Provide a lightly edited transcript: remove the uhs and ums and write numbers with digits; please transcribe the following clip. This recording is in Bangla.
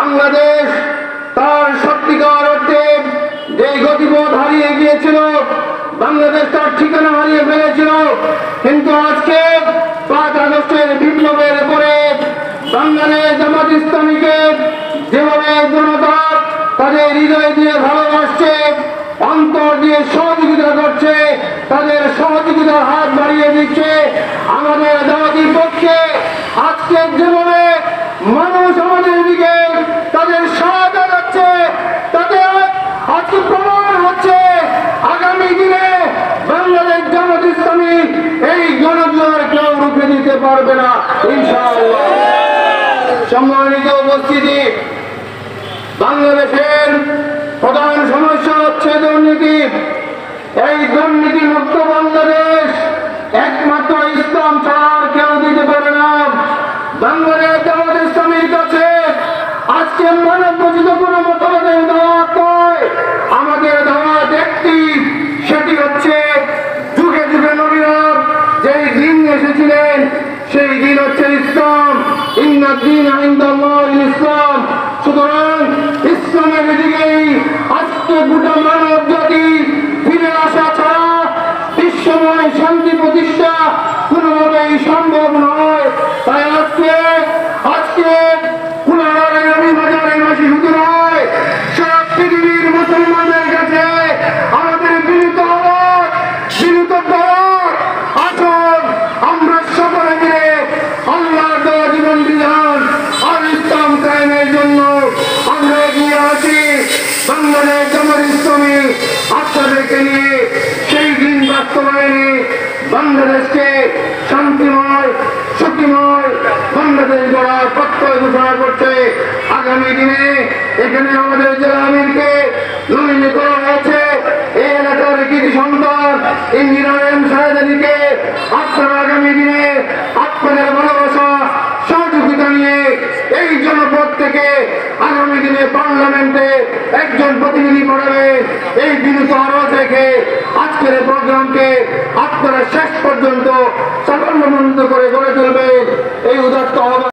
বাংলাদেশ তার সত্যিকার অর্থে যে গতিপথ হারিয়ে গিয়েছিল, বাংলাদেশ তার ঠিকানা হারিয়ে ফেলেছিল। কিন্তু আজকে 5 আগস্টের বিপ্লবের পরে বাংলাদেশ জামাত ইসলামীকে যেভাবে জনতা তাদের হৃদয় দিয়ে ভালোবাসছে, অন্তর দিয়ে সহযোগিতা করছে, তাদের সহযোগিতার হাত বাড়িয়ে দিচ্ছে, আমাদের জামাতের পক্ষে আজকে যেভাবে মানুষ আমাদের দিকে তাদের সহায়তা করছে, তাদের আজকে প্রমাণ হচ্ছে আগামী দিনে বাংলাদেশ জামাত ইসলামী এই গণজোয়ার কেউ রুখে দিতে পারবে না ইনশাআল্লাহ। সম্মানিত উপস্থিতি, বাংলাদেশের প্রধান সমস্যা হচ্ছে দুর্নীতি। এই দুর্নীতি মুক্ত বাংলাদেশ একমাত্র ইসলাম ছাড়া আর কেউ দিতে পারে না। বাংলাদেশ জামাত ইসলামীর কাছে আজকে মানবরচিত কোনো মতবাদের দাওয়াত নয়, আমাদের দাওয়াত একটি, সেটি হচ্ছে যুগে যুগে নবীরা যেই দিন এসেছিলেন সেই দিন হচ্ছে ইসলাম। ইন্নাদ দীনা ইনদাল্লাহিল ইসলাম। সুতরাং ইসলামের দিকেই আজকে গোটা মানব জাতি ফিরে আসা ছাড়া বিশ্বময় শান্তি প্রতিষ্ঠা কোনোভাবেই সম্ভব নয়। তাই আজকে কুলার রবিবাজারের মাসি শুধু নয়, সব পৃথিবীর মুসলমানদের কাছে আমাদের বিনীত আসুন আমরা সকলে মিলে আল্লাহর দেওয়া জীবন বিধান আর ইসলাম কায়েমের জন্য আমরা এগিয়ে আসি। বাংলাদেশ জামাত ইসলামী আপনাদেরকে নিয়ে সেই দিন বাস্তবায়নে বাংলাদেশকে শান্তিময় সুখীময় বাংলাদেশ গড়ার প্রত্যয় ঘোষণা করছে। আগামী দিনে এখানে আমাদের জেলা আমিরকে নমিনেট করা হয়েছে। এই এলাকার কৃতি সন্তান ইঞ্জিনিয়ার শাহেদানিকে আপনারা আগামী দিনে আপনাদের ভালোবাসা সহযোগিতা নিয়ে এই জনপদ থেকে আগামী দিনে পার্লামেন্টে একজন প্রতিনিধি পাঠাবেন। এই বিনীত আরজ রেখে আজকের প্রোগ্রামকে আপনারা শেষ পর্যন্ত সাফল্যমণ্ডিত করে গড়ে তুলবেন এই উদাত্ত